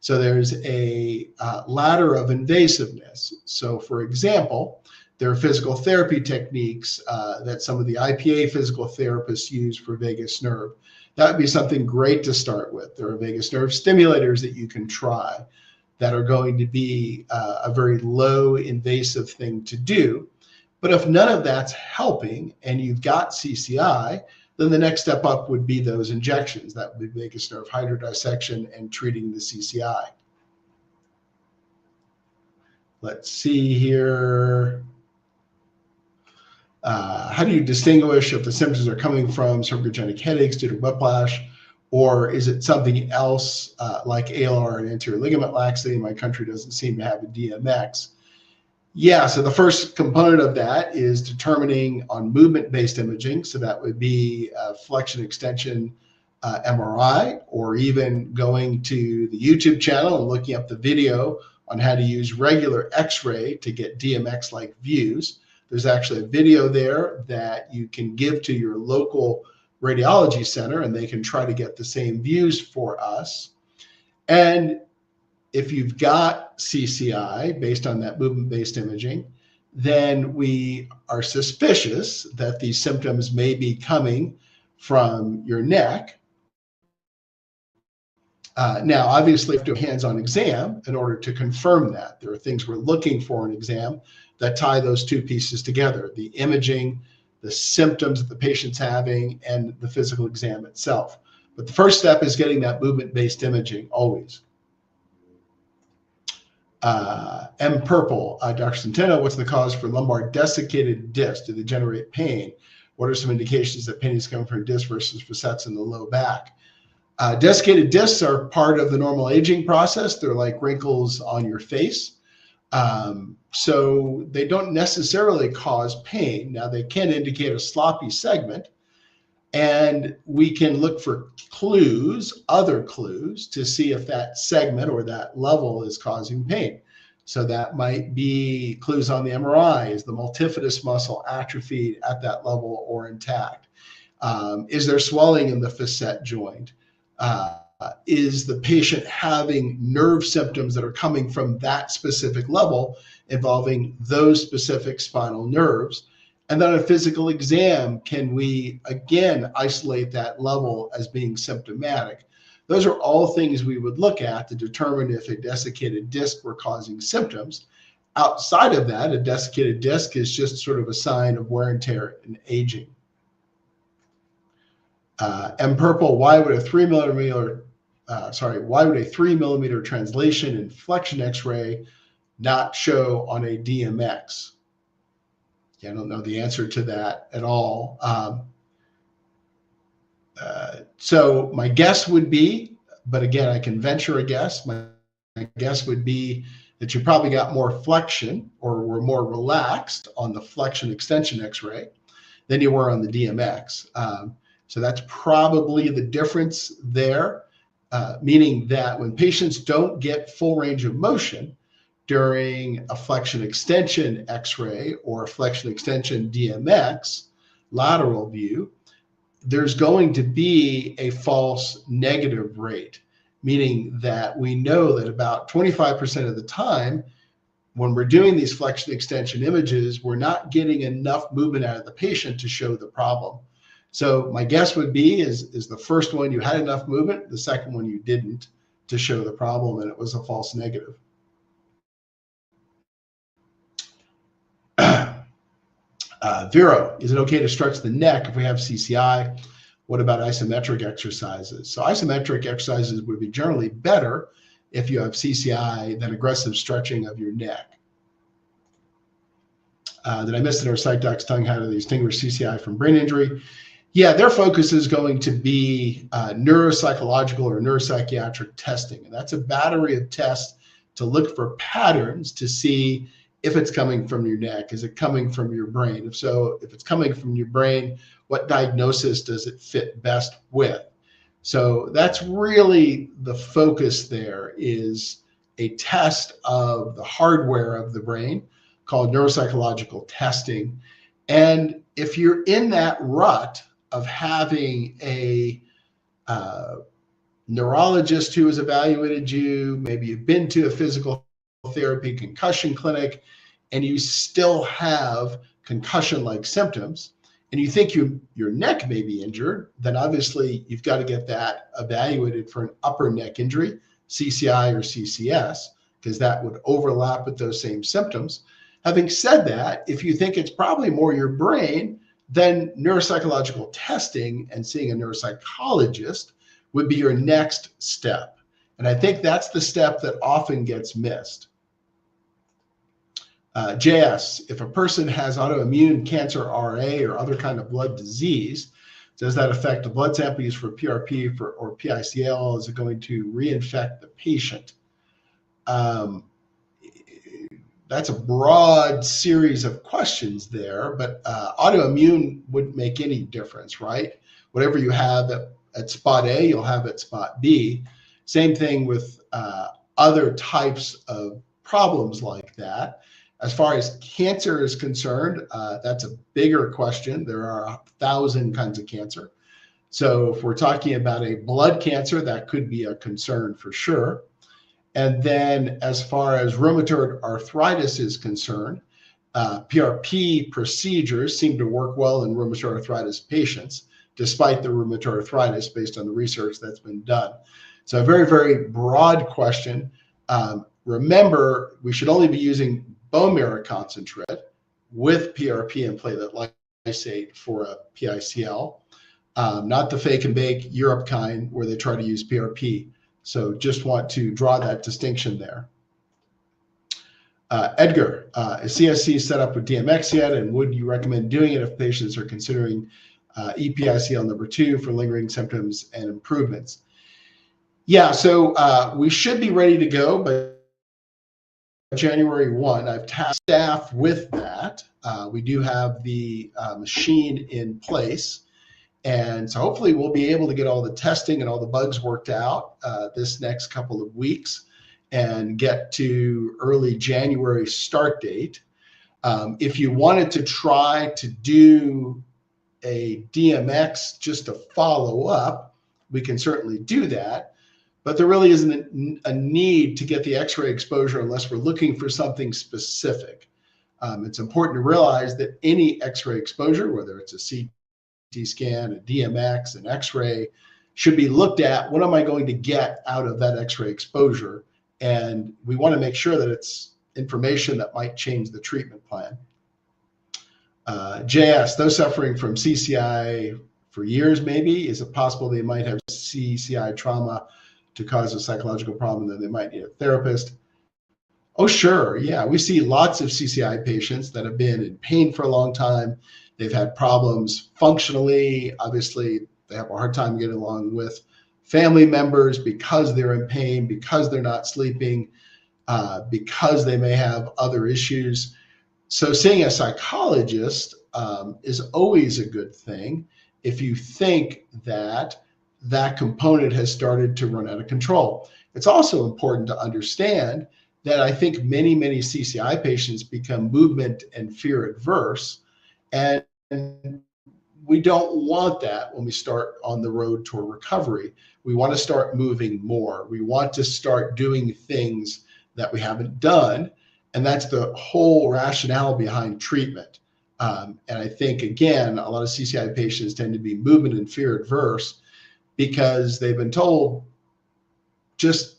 So there's a ladder of invasiveness. So for example, there are physical therapy techniques that some of the IPA physical therapists use for vagus nerve. That would be something great to start with. There are vagus nerve stimulators that you can try that are going to be a very low invasive thing to do. But if none of that's helping and you've got CCI, then the next step up would be those injections. That would be vagus nerve hydrodissection and treating the CCI. Let's see here. How do you distinguish if the symptoms are coming from cervicogenic headaches due to whiplash, or is it something else like ALR and anterior ligament laxity? My country doesn't seem to have a DMX. Yeah, so the first component of that is determining on movement-based imaging. So that would be flexion extension MRI, or even going to the YouTube channel and looking up the video on how to use regular X-ray to get DMX-like views. There's actually a video there that you can give to your local radiology center, and they can try to get the same views for us. And if you've got CCI based on that movement-based imaging, then we are suspicious that these symptoms may be coming from your neck. Now, obviously, you have to do a hands-on exam in order to confirm that. There are things we're looking for in an exam that tie those two pieces together: the imaging, the symptoms that the patient's having, and the physical exam itself. But the first step is getting that movement-based imaging always. M. Purple, Dr. Centeno, what's the cause for lumbar desiccated disc? Do they generate pain? What are some indications that pain is coming from disc versus facets in the low back? Desiccated discs are part of the normal aging process. They're like wrinkles on your face. So they don't necessarily cause pain. Now, they can indicate a sloppy segment, and we can look for clues, other clues, to see if that segment or that level is causing pain. So that might be clues on the MRI. Is the multifidus muscle atrophied at that level or intact? Is there swelling in the facet joint? Is the patient having nerve symptoms that are coming from that specific level involving those specific spinal nerves? And then a physical exam, can we again isolate that level as being symptomatic? Those are all things we would look at to determine if a desiccated disc were causing symptoms. Outside of that, a desiccated disc is just sort of a sign of wear and tear and aging. M. Purple, why would a 3 millimeter translation in flexion X-ray not show on a DMX? Yeah, I don't know the answer to that at all. So my guess would be but again, I can venture a guess. My guess would be that you probably got more flexion or were more relaxed on the flexion extension x-ray than you were on the DMX. So that's probably the difference there, meaning that when patients don't get full range of motion during a flexion extension x-ray or a flexion extension DMX lateral view, there's going to be a false negative rate, meaning that we know that about 25% of the time when we're doing these flexion extension images, we're not getting enough movement out of the patient to show the problem. So my guess would be is the first one you had enough movement, the second one you didn't to show the problem, and it was a false negative. Vero, is it okay to stretch the neck if we have CCI? What about isometric exercises? So isometric exercises would be generally better if you have CCI than aggressive stretching of your neck. Did I miss the neuropsych doc's tongue? How do they distinguish CCI from brain injury? Yeah, their focus is going to be neuropsychological or neuropsychiatric testing. And that's a battery of tests to look for patterns to see if it's coming from your neck. Is it coming from your brain? If so, if it's coming from your brain, what diagnosis does it fit best with? So that's really the focus there, is a test of the hardware of the brain called neuropsychological testing. And if you're in that rut of having a neurologist who has evaluated you, maybe you've been to a physical therapy concussion clinic, and you still have concussion-like symptoms, and you think your neck may be injured, then obviously you've got to get that evaluated for an upper neck injury, CCI or CCS, because that would overlap with those same symptoms. Having said that, if you think it's probably more your brain, then neuropsychological testing and seeing a neuropsychologist would be your next step. And I think that's the step that often gets missed. JS, if a person has autoimmune cancer, RA, or other kind of blood disease, does that affect the blood sample used for PRP or PICL? Is it going to reinfect the patient? That's a broad series of questions there, but autoimmune wouldn't make any difference, right? Whatever you have at spot A, you'll have at spot B. Same thing with other types of problems like that. As far as cancer is concerned, that's a bigger question. There are 1,000 kinds of cancer. So if we're talking about a blood cancer, that could be a concern for sure. And then as far as rheumatoid arthritis is concerned, PRP procedures seem to work well in rheumatoid arthritis patients, despite the rheumatoid arthritis based on the research that's been done. So a very, very broad question. Remember, we should only be using bone marrow concentrate with PRP and platelet lysate for a PICL, not the fake and bake Europe kind where they try to use PRP. So just want to draw that distinction there. Edgar, is CSC set up with DMX yet? And would you recommend doing it if patients are considering EPICL number 2 for lingering symptoms and improvements? Yeah, so we should be ready to go by January 1. I've tasked staff with that. We do have the machine in place. And so hopefully we'll be able to get all the testing and all the bugs worked out this next couple of weeks and get to early January start date. If you wanted to try to do a DMX just to follow up, we can certainly do that. But there really isn't a need to get the X-ray exposure unless we're looking for something specific. It's important to realize that any X-ray exposure, whether it's a CT scan, a DMX, an X-ray, should be looked at. What am I going to get out of that X-ray exposure? And we want to make sure that it's information that might change the treatment plan. JS, those suffering from CCI for years, maybe, is it possible they might have CCI trauma to cause a psychological problem that they might need a therapist? Oh, sure. Yeah, we see lots of CCI patients that have been in pain for a long time. They've had problems functionally. Obviously, they have a hard time getting along with family members because they're in pain, because they're not sleeping, because they may have other issues. So seeing a psychologist is always a good thing if you think that that component has started to run out of control. It's also important to understand that I think many CCI patients become movement and fear adverse, and we don't want that when we start on the road toward recovery. We want to start moving more. We want to start doing things that we haven't done. And that's the whole rationale behind treatment. And I think, again, a lot of CCI patients tend to be movement and fear adverse because they've been told just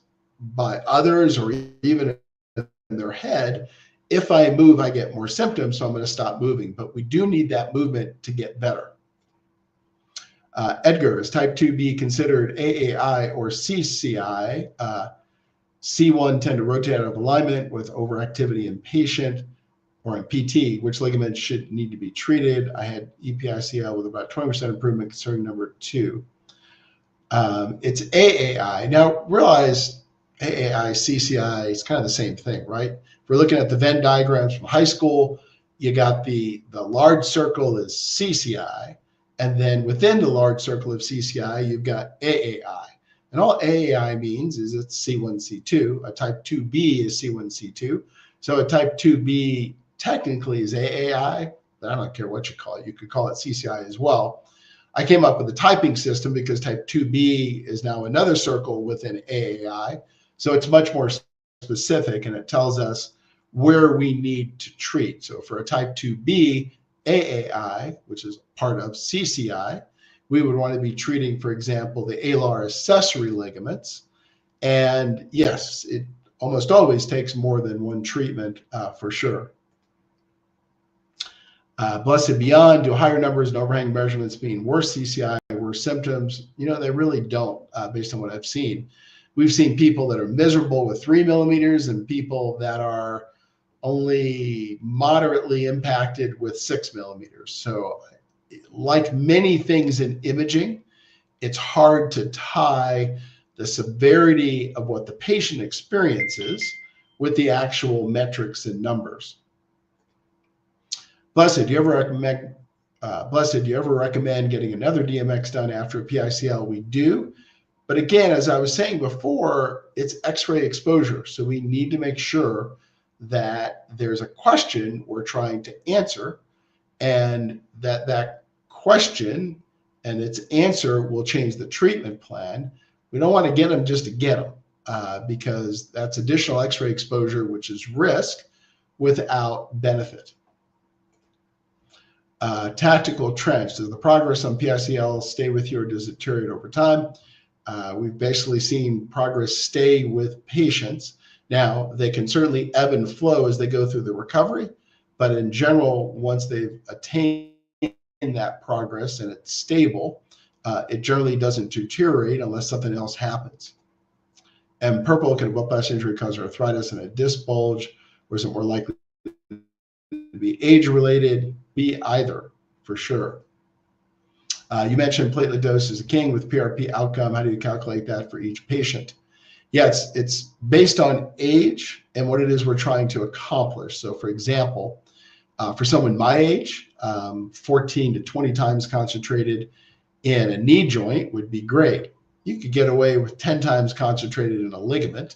by others or even in their head, if I move, I get more symptoms, so I'm going to stop moving. But we do need that movement to get better. Edgar, is type 2B considered AAI or CCI? C1 tend to rotate out of alignment with overactivity in patient or in PT, which ligaments should need to be treated. I had EPICL with about 20% improvement concerning number 2. It's AAI. Now realize AAI, CCI is kind of the same thing, right? If we're looking at the Venn diagrams from high school, you got the large circle is CCI, and then within the large circle of CCI, you've got AAI. And all AAI means is it's C1, C2. A type 2B is C1, C2. So a type 2B technically is AAI, but I don't care what you call it. You could call it CCI as well. I came up with a typing system because type 2B is now another circle within AAI. So it's much more specific, and it tells us where we need to treat. So for a type 2B AAI, which is part of CCI, we would want to be treating, for example, the alar accessory ligaments. And yes, it almost always takes more than one treatment for sure. Blessed beyond, do higher numbers and overhang measurements mean worse CCI, worse symptoms? You know, they really don't, based on what I've seen. We've seen people that are miserable with 3 millimeters and people that are only moderately impacted with 6 millimeters. So like many things in imaging, it's hard to tie the severity of what the patient experiences with the actual metrics and numbers. Blessed, do you ever recommend getting another DMX done after a PICL? We do. But again, as I was saying before, it's X-ray exposure. So we need to make sure that there's a question we're trying to answer, and that question and its answer will change the treatment plan. We don't want to get them just to get them because that's additional X-ray exposure, which is risk without benefit. Tactical trench, does the progress on PICL stay with you or does it deteriorate over time? We've basically seen progress stay with patients. Now, they can certainly ebb and flow as they go through the recovery, but in general, once they've attained that progress and it's stable, it generally doesn't deteriorate unless something else happens. And purple, can a whiplash injury cause arthritis and a disc bulge, or is it more likely to be age-related? Be either, for sure. You mentioned platelet dose is king with PRP outcome. How do you calculate that for each patient? Yeah, it's based on age and what it is we're trying to accomplish. So for example, for someone my age, 14 to 20 times concentrated in a knee joint would be great. You could get away with 10 times concentrated in a ligament.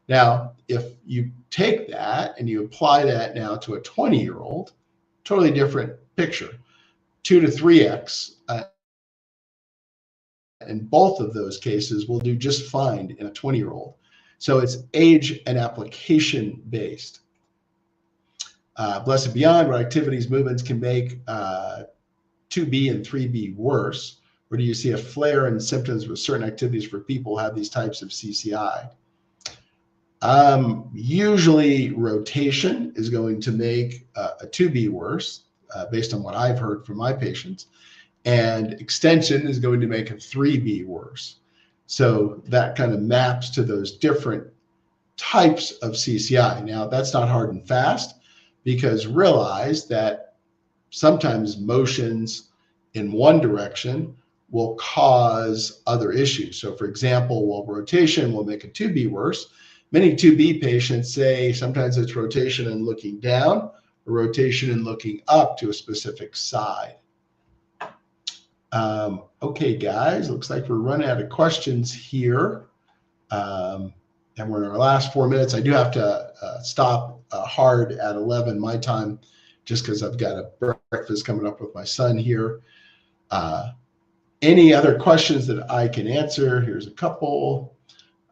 Now, if you take that and you apply that now to a 20-year-old, totally different picture, 2 to 3x. In both of those cases will do just fine in a 20-year-old. So it's age and application based. Blessed beyond, what activities, movements can make 2B and 3B worse? Or do you see a flare in symptoms with certain activities for people who have these types of CCI? Usually rotation is going to make a 2B worse, based on what I've heard from my patients. And extension is going to make a 3B worse. So that kind of maps to those different types of CCI. Now, that's not hard and fast, because realize that sometimes motions in one direction will cause other issues. So for example, while rotation will make a 2B worse, many 2B patients say sometimes it's rotation and looking down, or rotation and looking up to a specific side. Okay, guys, looks like we're running out of questions here. And we're in our last 4 minutes. I do have to stop hard at 11 my time, just because I've got a breakfast coming up with my son here. Any other questions that I can answer? Here's a couple.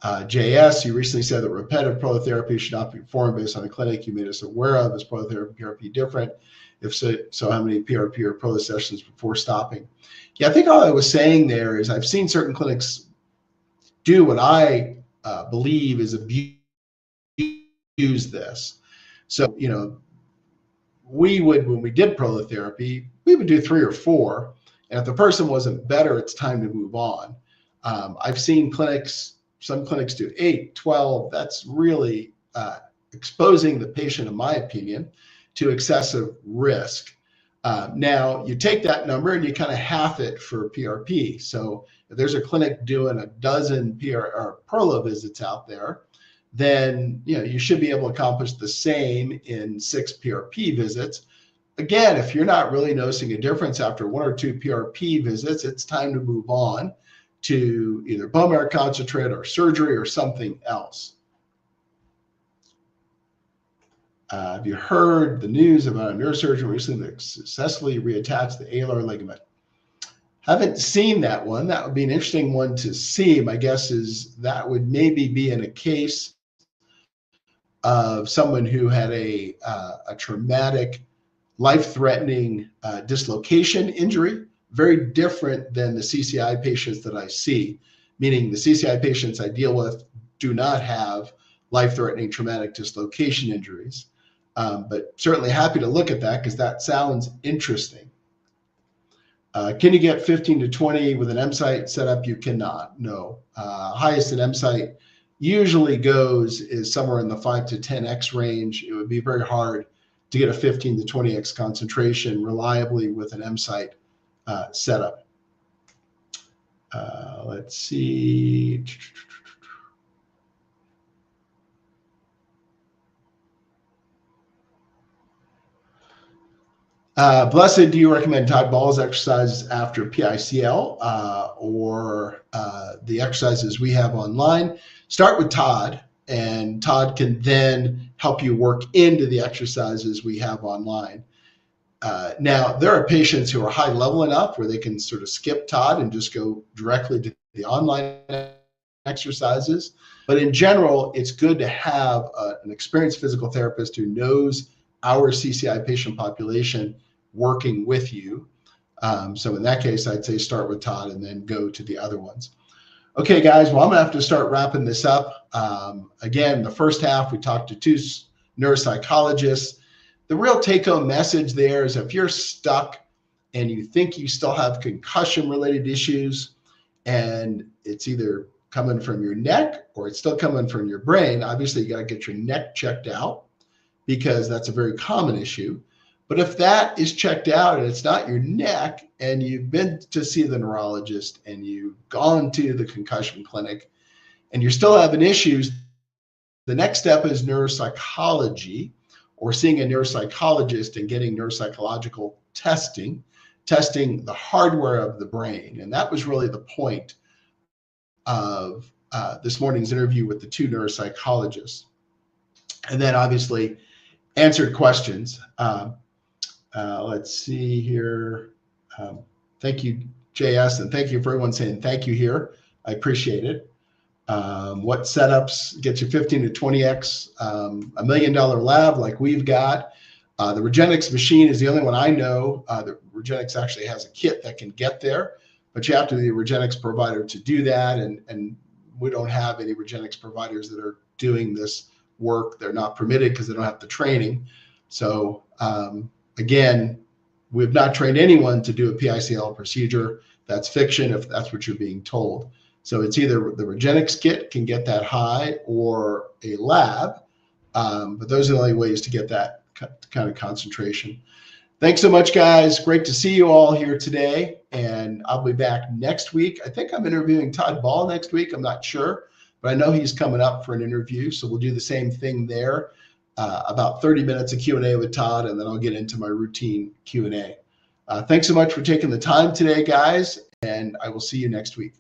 JS, you recently said that repetitive prolotherapy should not be performed based on a clinic you made us aware of. Is prolotherapy PRP different? If so, how many PRP or prolo sessions before stopping? Yeah, I think all I was saying there is I've seen certain clinics do what I believe is abuse this. So, you know, we would, when we did prolotherapy, we would do 3 or 4. And if the person wasn't better, it's time to move on. I've seen clinics, some clinics do 8, 12. That's really exposing the patient, in my opinion, to excessive risk. Now, you take that number and you kind of half it for PRP. So if there's a clinic doing a dozen prolo visits out there, then you should be able to accomplish the same in 6 PRP visits. Again, if you're not really noticing a difference after 1 or 2 PRP visits, it's time to move on to either bone marrow concentrate or surgery or something else. Have you heard the news about a neurosurgeon recently that successfully reattached the alar ligament? Haven't seen that one. That would be an interesting one to see. My guess is that would maybe be in a case of someone who had a traumatic, life-threatening dislocation injury, very different than the CCI patients that I see, meaning the CCI patients I deal with do not have life-threatening traumatic dislocation injuries. But certainly happy to look at that because that sounds interesting. Can you get 15 to 20 with an M-site setup? You cannot, no. Highest an M-site usually goes is somewhere in the 5 to 10x range. It would be very hard to get a 15 to 20x concentration reliably with an M-site setup. Let's see. Blessed, do you recommend Todd Ball's exercises after PICL or the exercises we have online? Start with Todd, and Todd can then help you work into the exercises we have online. Now, there are patients who are high level enough where they can sort of skip Todd and just go directly to the online exercises. But in general, it's good to have an experienced physical therapist who knows our CCI patient population working with you. So in that case, I'd say start with Todd and then go to the other ones. Okay, guys, well, I'm gonna have to start wrapping this up. Again, the first half, we talked to 2 neuropsychologists. The real take-home message there is if you're stuck and you think you still have concussion-related issues and it's either coming from your neck or it's still coming from your brain, obviously you gotta get your neck checked out because that's a very common issue. But if that is checked out and it's not your neck and you've been to see the neurologist and you've gone to the concussion clinic and you're still having issues, the next step is neuropsychology or seeing a neuropsychologist and getting neuropsychological testing the hardware of the brain. And that was really the point of this morning's interview with the 2 neuropsychologists. And then obviously answered questions. Let's see here. Thank you, JS, and thank you for everyone saying thank you here. I appreciate it. What setups get you 15 to 20x? $1 million lab like we've got. The Regenix machine is the only one I know. The Regenix actually has a kit that can get there, but you have to be a Regenix provider to do that, and we don't have any Regenix providers that are doing this work. They're not permitted because they don't have the training. So again, we've not trained anyone to do a PICL procedure. That's fiction if that's what you're being told. So it's either the Regenix kit can get that high or a lab, but those are the only ways to get that kind of concentration. Thanks so much, guys. Great to see you all here today. And I'll be back next week. I think I'm interviewing Todd Ball next week. I'm not sure, but I know he's coming up for an interview. So we'll do the same thing there, about 30 minutes of Q&A with Todd, and then I'll get into my routine Q&A. Thanks so much for taking the time today, guys, and I will see you next week.